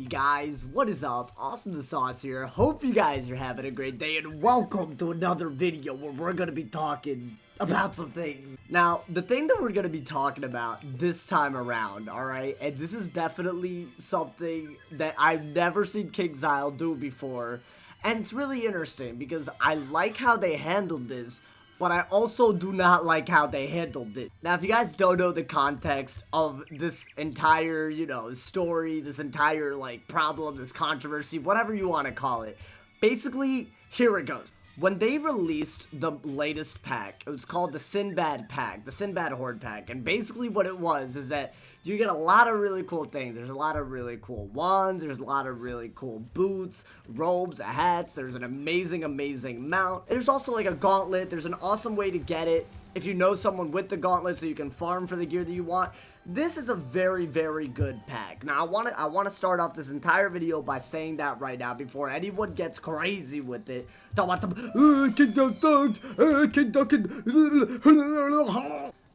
guys, what is up? AwesomeTheSauce here. Hope you guys are having a great day and welcome to another video where we're going to be talking about some things. Now, the thing that we're going to be talking about this time around, alright, and this is definitely something that I've never seen KingsIsle do before, and it's really interesting because I like how they handled this, but I also do not like how they handled it. Now, if you guys don't know the context of this entire, story, this entire, problem, this controversy, whatever you want to call it, basically, here it goes. When they released the latest pack, it was called the Sinbad pack, the Sinbad Horde pack, and basically what it was is that you get a lot of really cool things. There's a lot of really cool wands, there's a lot of really cool boots, robes, hats, there's an amazing mount. There's also like a gauntlet, there's an awesome way to get it if you know someone with the gauntlet so you can farm for the gear that you want. This is a very good pack. Now, I want to start off this entire video by saying that right now before anyone gets crazy with it. Don't want some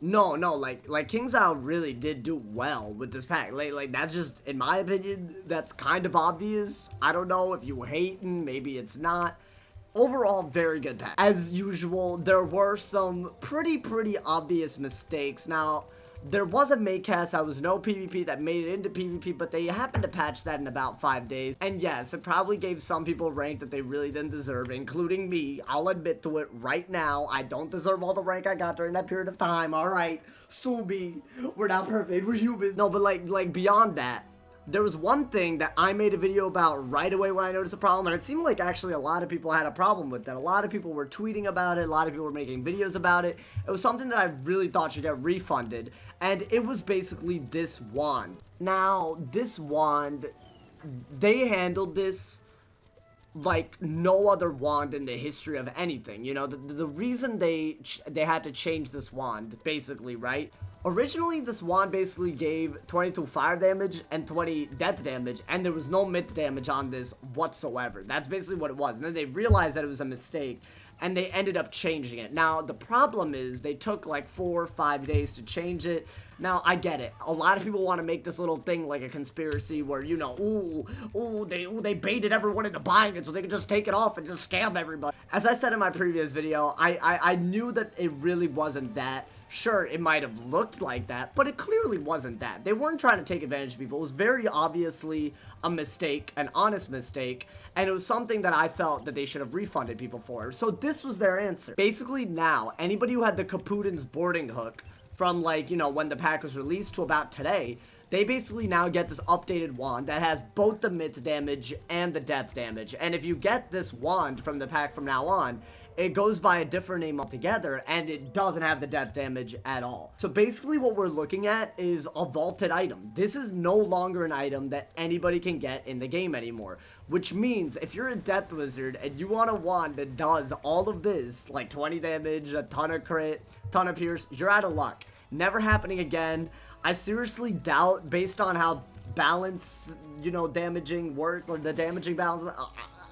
No, like KingsIsle really did do well with this pack. Like that's just, in my opinion, that's kind of obvious. I don't know if you hating, maybe it's not. Overall, very good pack. As usual, there were some pretty obvious mistakes. Now, there was a Maycast that was no PvP that made it into PvP, but they happened to patch that in about 5 days. And yes, it probably gave some people rank that they really didn't deserve, including me. I'll admit to it right now. I don't deserve all the rank I got during that period of time. Alright, sue me. We're not perfect. We're human. No, but like beyond that, there was one thing that I made a video about right away when I noticed the problem, and it seemed like actually a lot of people had a problem with that. A lot of people were tweeting about it, a lot of people were making videos about it. It was something that I really thought should get refunded, and it was basically this wand. Now, this wand, they handled this like no other wand in the history of anything. You know, the reason they had to change this wand, basically, right? Originally, this wand basically gave 22 fire damage and 20 death damage, and there was no myth damage on this whatsoever. That's basically what it was. And then they realized that it was a mistake, and they ended up changing it. Now, the problem is they took like 4 or 5 days to change it. Now, I get it. A lot of people want to make this little thing like a conspiracy where, they baited everyone into buying it so they could just take it off and just scam everybody. As I said in my previous video, I knew that it really wasn't that. Sure, it might have looked like that, but it clearly wasn't that. They weren't trying to take advantage of people. It was very obviously a mistake, an honest mistake, and it was something that I felt that they should have refunded people for. So this was their answer. Basically now, anybody who had the Caputin's boarding hook from when the pack was released to about today, they basically now get this updated wand that has both the myth damage and the death damage. And if you get this wand from the pack from now on, it goes by a different name altogether, and it doesn't have the death damage at all. So basically what we're looking at is a vaulted item. This is no longer an item that anybody can get in the game anymore, which means if you're a death wizard and you want a wand that does all of this, like 20 damage, a ton of crit, ton of pierce, you're out of luck. Never happening again. I seriously doubt, based on how balance, damaging works, like the damaging balance,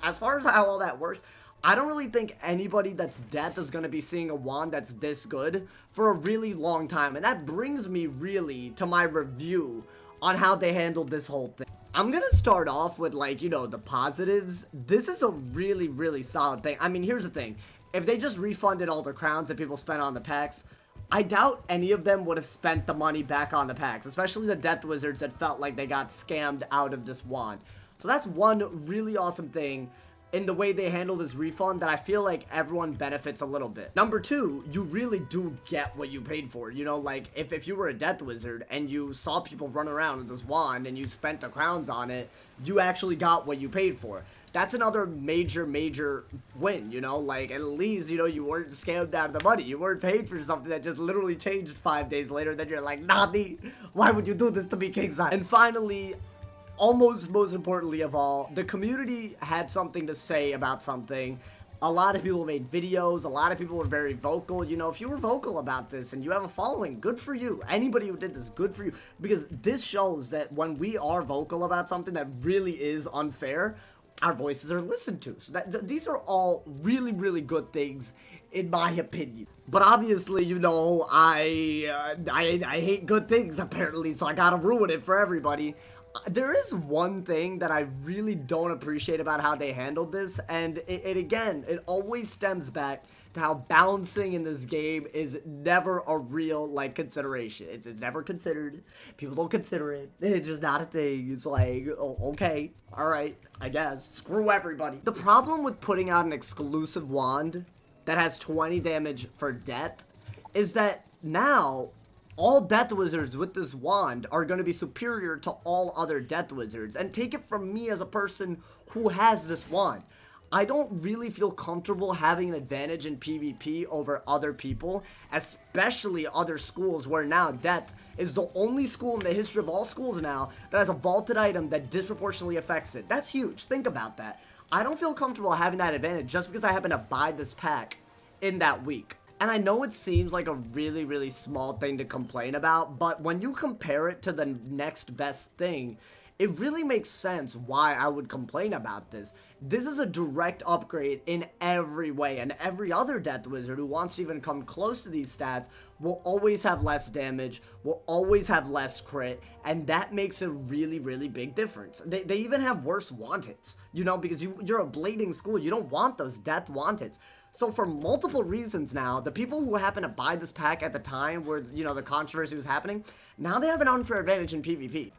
as far as how all that works, I don't really think anybody that's death is going to be seeing a wand that's this good for a really long time. And that brings me really to my review on how they handled this whole thing. I'm going to start off with the positives. This is a really solid thing. I mean, here's the thing. If they just refunded all the crowns that people spent on the packs, I doubt any of them would have spent the money back on the packs, especially the death wizards that felt like they got scammed out of this wand. So that's one really awesome thing in the way they handle this refund that I feel like everyone benefits a little bit. Number 2, you really do get what you paid for. If you were a death wizard and you saw people run around with this wand and you spent the crowns on it, you actually got what you paid for. That's another major win, at least, you weren't scammed out of the money. You weren't paid for something that just literally changed 5 days later. Then you're like, Nani, why would you do this to me, KingsIsle? And finally, almost most importantly of all, the community had something to say about something. A lot of people made videos, a lot of people were very vocal. If you were vocal about this and you have a following, good for you. Anybody who did this, good for you. Because this shows that when we are vocal about something that really is unfair, our voices are listened to. So these are all really good things, in my opinion. But obviously, I hate good things, apparently, so I gotta ruin it for everybody. There is one thing that I really don't appreciate about how they handled this, and it again, it always stems back to how balancing in this game is never a real, like, consideration. It's never considered. People don't consider it. It's just not a thing. It's like, oh, okay, alright, I guess. Screw everybody. The problem with putting out an exclusive wand that has 20 damage for death is that now all Death Wizards with this wand are going to be superior to all other Death Wizards. And take it from me as a person who has this wand, I don't really feel comfortable having an advantage in PvP over other people, especially other schools where now Death is the only school in the history of all schools now that has a vaulted item that disproportionately affects it. That's huge. Think about that. I don't feel comfortable having that advantage just because I happen to buy this pack in that week. And I know it seems like a really, really small thing to complain about, but when you compare it to the next best thing, it really makes sense why I would complain about this. This is a direct upgrade in every way, and every other Death Wizard who wants to even come close to these stats will always have less damage, will always have less crit, and that makes a really, really big difference. They even have worse wand hits, you know, because you're a blading school, you don't want those death wand hits. So for multiple reasons now, the people who happen to buy this pack at the time where, you know, the controversy was happening, now they have an unfair advantage in PvP.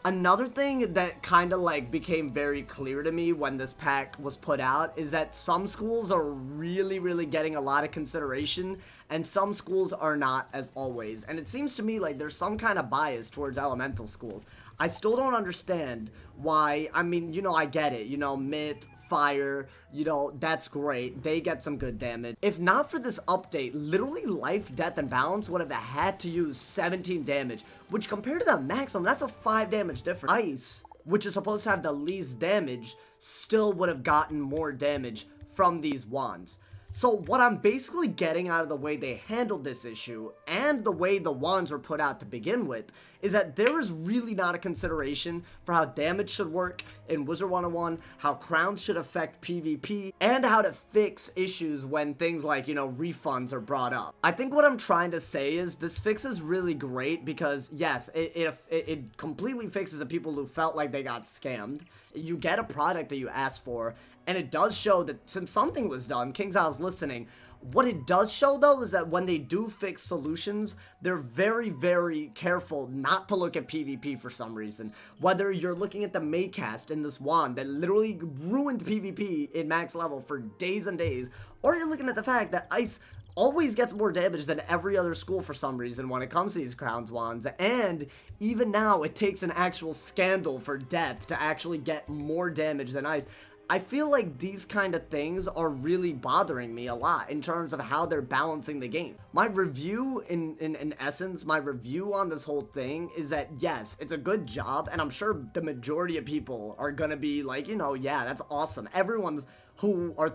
Another thing that kind of like became very clear to me when this pack was put out is that some schools are really, really getting a lot of consideration and some schools are not, as always. And it seems to me like there's some kind of bias towards elemental schools. I still don't understand why. I mean, you know, I get it, you know, Myth, Fire, you know, that's great. They get some good damage. If not for this update, literally Life, Death, and Balance would have had to use 17 damage, which compared to the maximum, that's a 5 damage difference. Ice, which is supposed to have the least damage, still would have gotten more damage from these wands. So what I'm basically getting out of the way they handled this issue and the way the wands were put out to begin with is that there is really not a consideration for how damage should work in Wizard101, how crowns should affect PvP, and how to fix issues when things like, you know, refunds are brought up. I think what I'm trying to say is this fix is really great because, yes, it completely fixes the people who felt like they got scammed. You get a product that you asked for, and it does show that since something was done, KingsIsle's listening. What it does show, though, is that when they do fix solutions, they're very, very careful not to look at PvP for some reason. Whether you're looking at the Maycast in this wand that literally ruined PvP in max level for days and days, or you're looking at the fact that Ice always gets more damage than every other school for some reason when it comes to these Crowns wands, and even now it takes an actual scandal for Death to actually get more damage than Ice. I feel like these kind of things are really bothering me a lot in terms of how they're balancing the game. My review, in essence, my review on this whole thing is that, yes, it's a good job, and I'm sure the majority of people are gonna be like, you know, yeah, that's awesome. Everyone's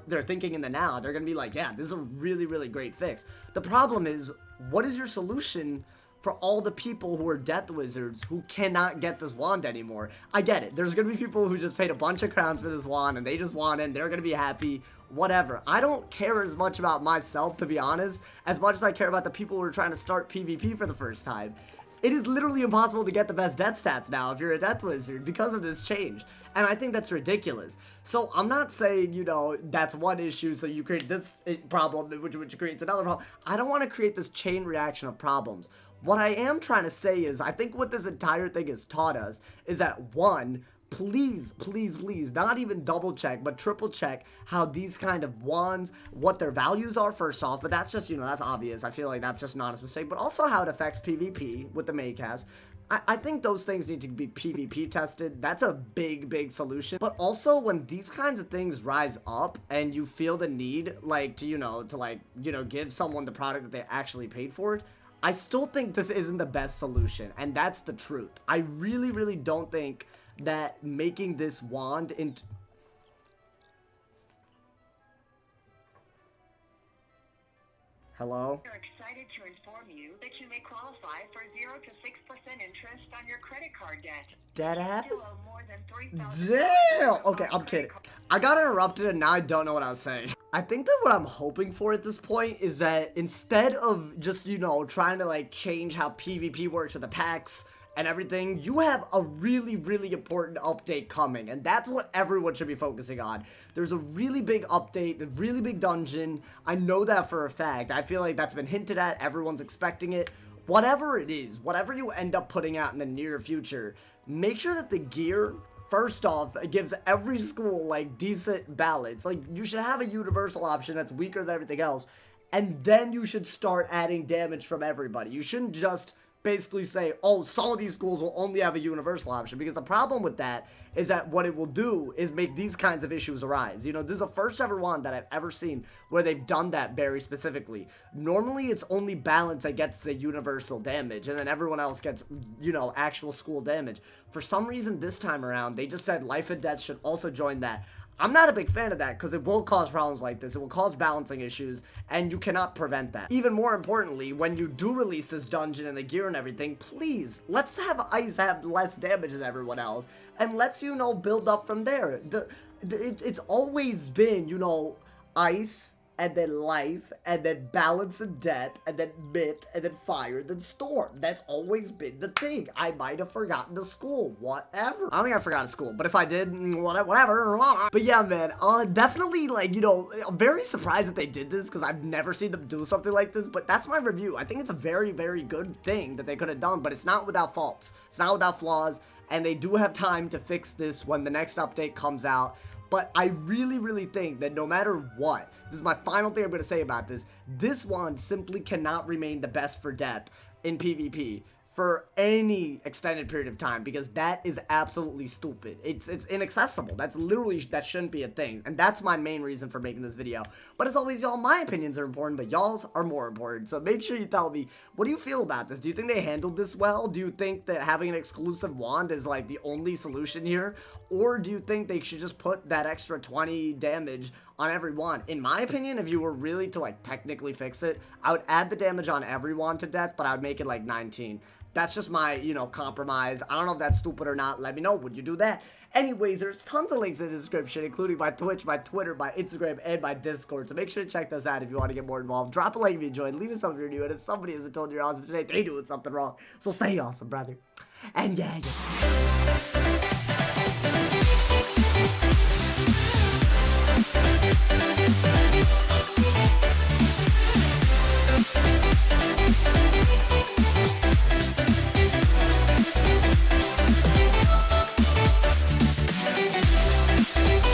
they're thinking in the now, they're gonna be like, yeah, this is a really, really great fix. The problem is, what is your solution for all the people who are Death Wizards who cannot get this wand anymore? I get it. There's gonna be people who just paid a bunch of crowns for this wand and they just want it and they're gonna be happy, whatever. I don't care as much about myself, to be honest, as much as I care about the people who are trying to start PvP for the first time. It is literally impossible to get the best death stats now if you're a Death Wizard because of this change. And I think that's ridiculous. So I'm not saying, you know, that's one issue, so you create this problem, which creates another problem. I don't want to create this chain reaction of problems. What I am trying to say is, I think what this entire thing has taught us is that, one, please, please, please, not even double check, but triple check how these kind of wands, what their values are first off, but that's just, you know, that's obvious. I feel like that's just an honest mistake, but also how it affects PvP with the Maycast. I think those things need to be PvP tested. That's a big, big solution. But also when these kinds of things rise up and you feel the need, like, to give someone the product that they actually paid for it, I still think this isn't the best solution, and that's the truth. I really, really don't think that making this wand into... Hello? We're excited to inform you that you may qualify for 0 to 6% interest on your credit card debt. Deadass? You owe more than $3,000. Damn! Okay, I'm kidding. I got interrupted and now I don't know what I was saying. I think that what I'm hoping for at this point is that instead of just, you know, trying to like change how PvP works with the packs and everything, you have a really, really important update coming, and that's what everyone should be focusing on. There's a really big update, a really big dungeon. I know that for a fact. I feel like that's been hinted at. Everyone's expecting it. Whatever it is, whatever you end up putting out in the near future, make sure that the gear, first off, it gives every school, like, decent balance. Like, you should have a universal option that's weaker than everything else, and then you should start adding damage from everybody. You shouldn't just basically say, oh, some of these schools will only have a universal option, because the problem with that is that what it will do is make these kinds of issues arise. You know, this is the first ever one that I've ever seen where they've done that very specifically. Normally, it's only balance that gets the universal damage, and then everyone else gets, you know, actual school damage. For some reason, this time around, they just said life and death should also join that. I'm not a big fan of that because it will cause problems like this. It will cause balancing issues, and you cannot prevent that. Even more importantly, when you do release this dungeon and the gear and everything, please, let's have Ice have less damage than everyone else, and let's, you know, build up from there. It's always been, you know, Ice, and then life, and then balance and death, and then Myth, and then fire, then storm. That's always been the thing. I might have forgotten the school. Whatever. I don't think I forgot a school, but if I did, whatever. But yeah, man, definitely, like, you know, I'm very surprised that they did this, because I've never seen them do something like this, but that's my review. I think it's a very, very good thing that they could have done, but it's not without faults. It's not without flaws, and they do have time to fix this when the next update comes out. But I really, really think that no matter what, this is my final thing I'm going to say about this, this wand simply cannot remain the best for death in PvP for any extended period of time, because that is absolutely stupid. It's inaccessible. That's literally, that shouldn't be a thing, and that's my main reason for making this video. But as always, y'all, my opinions are important, but y'all's are more important, so make sure you tell me, what do you feel about this? Do you think they handled this well? Do you think that having an exclusive wand is like the only solution here? Or do you think they should just put that extra 20 damage on every wand? In my opinion, if you were really to, like, technically fix it, I would add the damage on every wand to death, but I would make it like 19. That's just my, you know, compromise. I don't know if that's stupid or not. Let me know. Would you do that? Anyways, there's tons of links in the description, including my Twitch, my Twitter, my Instagram, and my Discord. So make sure to check those out if you want to get more involved. Drop a like if you enjoyed. Leave a sub if you're new. And if somebody hasn't told you you're awesome today, they doing something wrong. So stay awesome, brother. And yeah.